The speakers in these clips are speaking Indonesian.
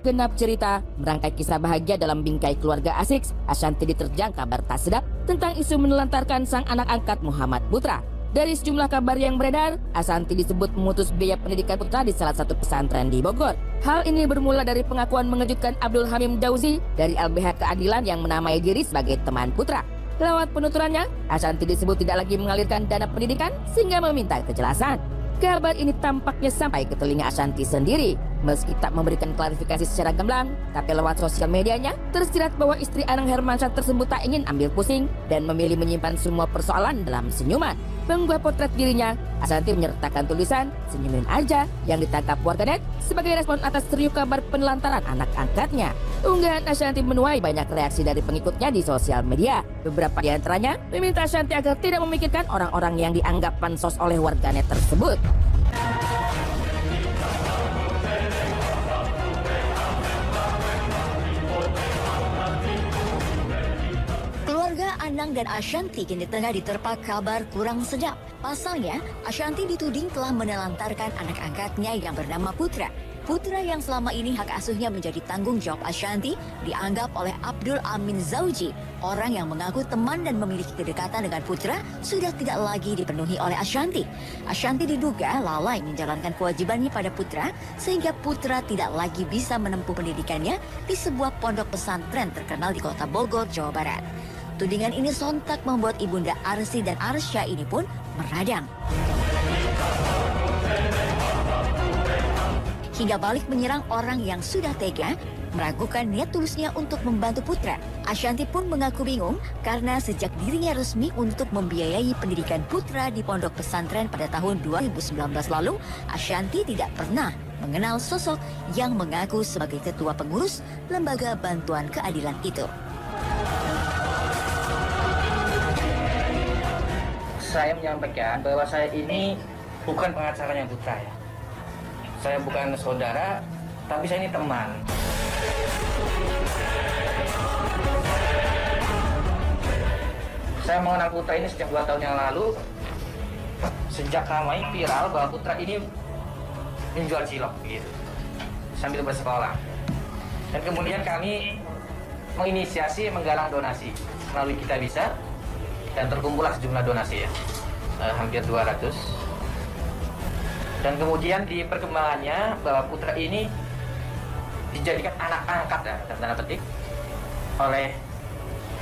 Genap cerita merangkai kisah bahagia dalam bingkai keluarga Asik, Ashanty diterjang kabar tak sedap tentang isu menelantarkan sang anak angkat Muhammad Putra. Dari sejumlah kabar yang beredar, Ashanty disebut memutus biaya pendidikan putra di salah satu pesantren di Bogor. Hal ini bermula dari pengakuan mengejutkan Abdul Hamim Dauzi dari LBH Keadilan yang menamai diri sebagai teman putra. Lewat penuturannya, Ashanty disebut tidak lagi mengalirkan dana pendidikan sehingga meminta kejelasan. Kabar ini tampaknya sampai ke telinga Ashanty sendiri. Meski tak memberikan klarifikasi secara gamblang, tapi lewat sosial medianya tersirat bahwa istri Anang Hermansyah tersebut tak ingin ambil pusing dan memilih menyimpan semua persoalan dalam senyuman. Mengunggah potret dirinya, Ashanty menyertakan tulisan "senyumin aja" yang ditangkap warganet sebagai respon atas serius kabar penelantaran anak angkatnya. Unggahan Ashanty menuai banyak reaksi dari pengikutnya di sosial media. Beberapa di antaranya meminta Ashanty agar tidak memikirkan orang-orang yang dianggap pansos oleh warganet tersebut. Keluarga Anang dan Ashanty kini tengah diterpa kabar kurang sedap. Pasalnya, Ashanty dituding telah menelantarkan anak angkatnya yang bernama Putra. Putra yang selama ini hak asuhnya menjadi tanggung jawab Ashanty dianggap oleh Abdul Amin Zauji, orang yang mengaku teman dan memiliki kedekatan dengan Putra, sudah tidak lagi dipenuhi oleh Ashanty. Ashanty diduga lalai menjalankan kewajibannya pada Putra sehingga Putra tidak lagi bisa menempuh pendidikannya di sebuah pondok pesantren terkenal di kota Bogor, Jawa Barat. Tudingan ini sontak membuat ibunda Arsy dan Arsya ini pun meradang. Hingga balik menyerang orang yang sudah tega, meragukan niat tulusnya untuk membantu Putra. Ashanty pun mengaku bingung karena sejak dirinya resmi untuk membiayai pendidikan Putra di pondok pesantren pada tahun 2019 lalu, Ashanty tidak pernah mengenal sosok yang mengaku sebagai ketua pengurus Lembaga Bantuan Keadilan itu. Saya menyampaikan bahwa saya ini bukan pengacaranya Putra ya. Saya bukan saudara, tapi saya ini teman. Saya mengenal Putra ini sejak 2 tahun yang lalu. Sejak ramai viral bahwa Putra ini menjual cilok gitu, sambil bersekolah. Dan kemudian kami menginisiasi menggalang donasi melalui Kita Bisa, dan terkumpullah sejumlah donasi ya, hampir 200. Dan kemudian di perkembangannya bahwa Putra ini dijadikan anak angkat ya, dalam tanda petik, oleh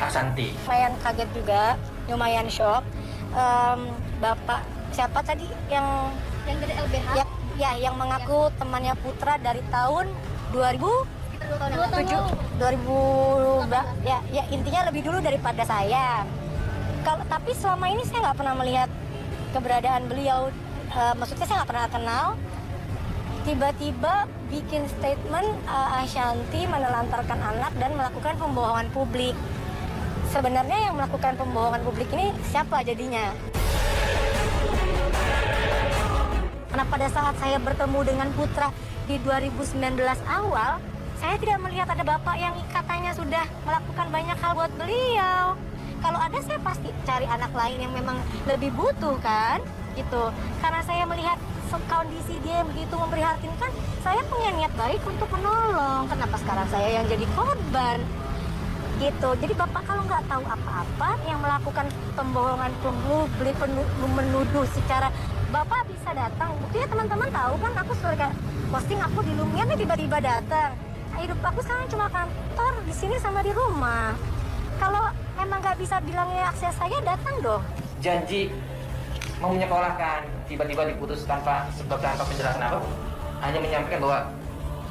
Ashanty. Lumayan kaget juga, lumayan shock. Bapak siapa tadi yang dari LBH? Yang mengaku temannya Putra dari tahun 2007, ya intinya lebih dulu daripada saya. Tapi selama ini saya nggak pernah melihat keberadaan beliau. Maksudnya saya nggak pernah kenal. Tiba-tiba bikin statement Ashanty menelantarkan anak dan melakukan pembohongan publik. Sebenarnya yang melakukan pembohongan publik ini siapa jadinya? Karena pada saat saya bertemu dengan Putra di 2019 awal, saya tidak melihat ada bapak yang katanya sudah melakukan banyak hal buat beliau. Kalau ada saya pasti cari anak lain yang memang lebih butuh kan, gitu. Karena saya melihat kondisi dia yang begitu memprihatinkan, saya punya niat baik untuk menolong. Kenapa sekarang saya yang jadi korban? Gitu. Jadi bapak kalau nggak tahu apa-apa, yang melakukan pembohongan publik, menuduh secara, bapak bisa datang. Buktinya teman-teman tahu kan, aku suka posting aku di Lumian, tiba-tiba datang. Hidup aku sekarang cuma kantor di sini sama di rumah. Kalau emang nggak bisa bilangnya akses saya, datang dong. Janji mau menyekolahkan, tiba-tiba diputus tanpa sebab, tanpa penjelasan apa, hanya menyampaikan bahwa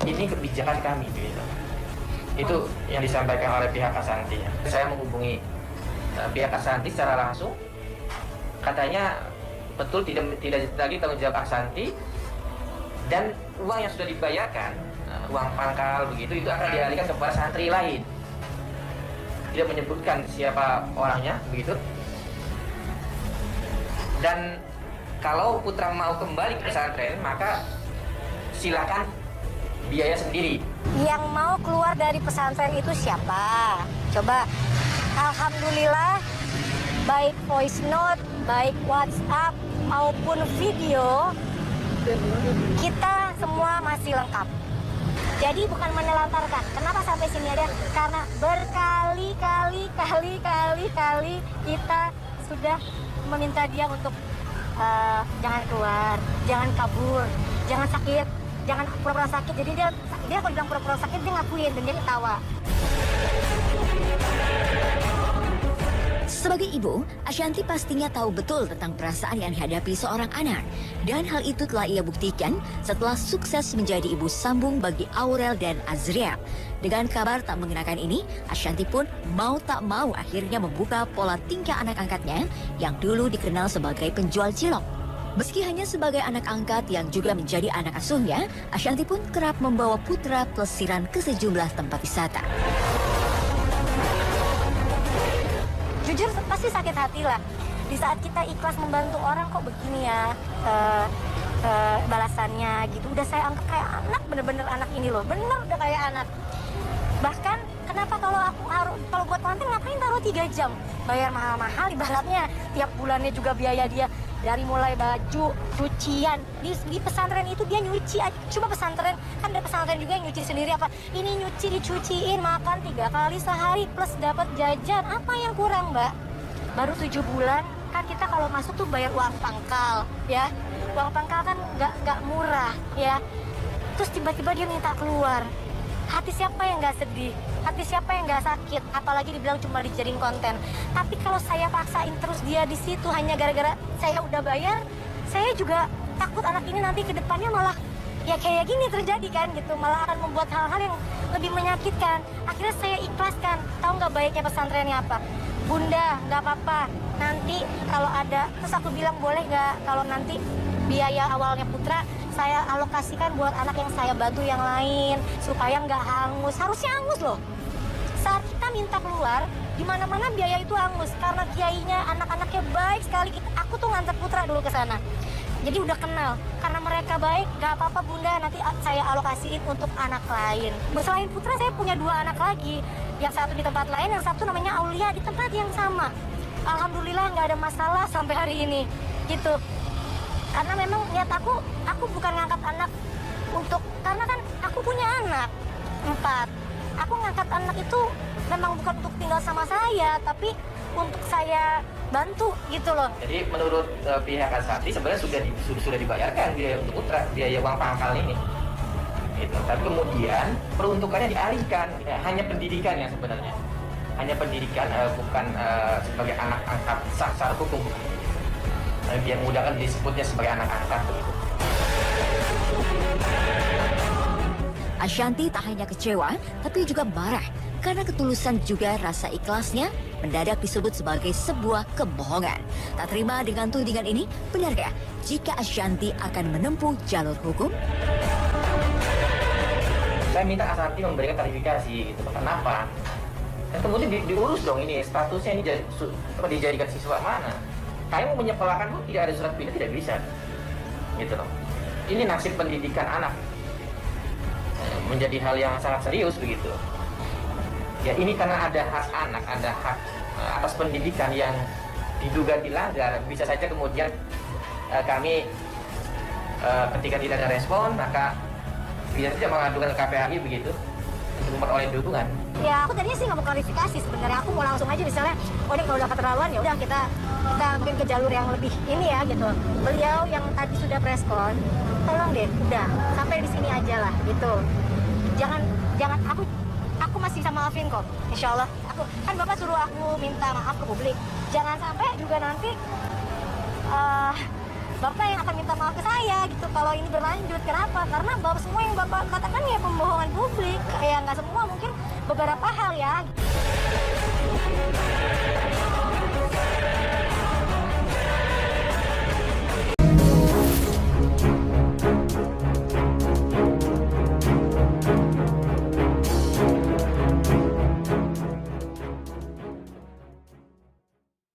ini kebijakan kami gitu. Itu yang disampaikan oleh pihak Ashanty. Saya menghubungi pihak Ashanty secara langsung, katanya betul tidak lagi tanggung jawab Ashanty, dan uang yang sudah dibayarkan, uang pangkal begitu, itu akan dialihkan kepada santri lain. Tidak menyebutkan siapa orangnya begitu. Dan kalau Putra mau kembali ke pesantren, maka silakan biaya sendiri. Yang mau keluar dari pesantren itu siapa? Coba. Alhamdulillah, baik voice note, baik WhatsApp maupun video, kita semua masih lengkap. Jadi bukan menelantarkan. Kenapa sampai sini ada? Karena berkali-kali kita sudah meminta dia untuk jangan keluar, jangan kabur, jangan sakit, jangan pura-pura sakit. Jadi dia kalau bilang pura-pura sakit, dia ngakuin dan dia ketawa. Sebagai ibu, Ashanti pastinya tahu betul tentang perasaan yang dihadapi seorang anak. Dan hal itu telah ia buktikan setelah sukses menjadi ibu sambung bagi Aurel dan Azriel. Dengan kabar tak mengenakan ini, Ashanti pun mau tak mau akhirnya membuka pola tingkah anak angkatnya yang dulu dikenal sebagai penjual cilok. Meski hanya sebagai anak angkat yang juga menjadi anak asuhnya, Ashanti pun kerap membawa putra pelesiran ke sejumlah tempat wisata. Jujur pasti sakit hati lah. Di saat kita ikhlas membantu orang kok begini ya balasannya gitu. Udah saya anggap kayak anak, bener-bener anak ini loh. Bener udah kayak anak. Bahkan kenapa kalau buat konten ngapain taruh 3 jam? Bayar mahal-mahal ibaratnya. Tiap bulannya juga biaya dia. Dari mulai baju, cucian. Di pesantren itu dia nyuci. Coba pesantren, kan ada pesantren juga yang nyuci sendiri apa. Ini nyuci, dicuciin, makan 3 kali sehari plus dapat jajan. Apa yang kurang, Mbak? Baru 7 bulan, kan kita kalau masuk tuh bayar uang pangkal, ya. Uang pangkal kan nggak murah, ya. Terus tiba-tiba dia minta keluar. Hati siapa yang nggak sedih? Hati siapa yang nggak sakit? Apalagi dibilang cuma dijadiin konten. Tapi kalau saya paksain terus dia di situ hanya gara-gara saya udah bayar, saya juga takut anak ini nanti ke depannya malah ya kayak gini terjadi kan gitu. Malah akan membuat hal-hal yang lebih menyakitkan. Akhirnya saya ikhlaskan. Tahu nggak baiknya pesantrennya apa? Bunda, nggak apa-apa. Nanti kalau ada, terus aku bilang boleh nggak kalau nanti biaya awalnya Putra saya alokasikan buat anak yang saya bantu yang lain supaya nggak hangus. Harusnya hangus loh. Saat kita minta keluar, di mana-mana biaya itu hangus karena kiainya, anak-anaknya baik sekali. Aku tuh nganter Putra dulu ke sana. Jadi udah kenal. Karena mereka baik, nggak apa-apa Bunda, nanti saya alokasiin untuk anak lain. Selain Putra, saya punya 2 anak lagi. Yang satu di tempat lain, yang satu namanya Aulia di tempat yang sama. Alhamdulillah nggak ada masalah sampai hari ini. Gitu. Karena memang niat aku bukan ngangkat anak karena kan aku punya anak 4. Aku ngangkat anak itu memang bukan untuk tinggal sama saya, tapi untuk saya bantu gitu loh. Jadi menurut pihak Ashanti sebenarnya sudah dibayarkan biaya untuk Putra, biaya uang pangkal ini. Gitu. Tapi kemudian peruntukannya dialihkan, ya, hanya pendidikan yang sebenarnya. Hanya pendidikan, bukan sebagai anak angkat sah secara hukum. Biar mudah kan disebutnya sebagai anak angkat begitu. Ashanti tak hanya kecewa, tapi juga marah karena ketulusan juga rasa ikhlasnya mendadak disebut sebagai sebuah kebohongan. Tak terima dengan tudingan ini, benarkah jika Ashanti akan menempuh jalur hukum? Saya minta Ashanti memberikan klarifikasi gitu. Kenapa? Dan kemudian diurus dong ini statusnya ini dijadikan siswa mana? Kamu mau menyekolahkan pun tidak ada surat pindah, tidak bisa. Gitu loh. Ini nasib pendidikan anak. Menjadi hal yang sangat serius begitu. Ya ini karena ada hak anak, ada hak atas pendidikan yang diduga dilanggar. Bisa saja kemudian kami ketika tidak ada respon, maka bisa saja mengadukan ke KPAI begitu untuk memperoleh dukungan. Ya aku tadinya sih nggak mau klarifikasi sebenarnya. Aku mau langsung aja misalnya, oh ini kalau udah keterlaluan ya udah kita ambil ke jalur yang lebih ini ya gitu. Beliau yang tadi sudah preskon, tolong deh udah sampai di sini aja lah gitu. Jangan aku masih sama maafin kok. Insya Allah aku kan Bapak suruh aku minta maaf ke publik. Jangan sampai juga nanti Bapak yang akan minta maaf ke saya gitu kalau ini berlanjut. Kenapa? Karena Bapak semua yang Bapak katakan ya pembohongan publik. Kayak nggak semua, mungkin beberapa hal ya.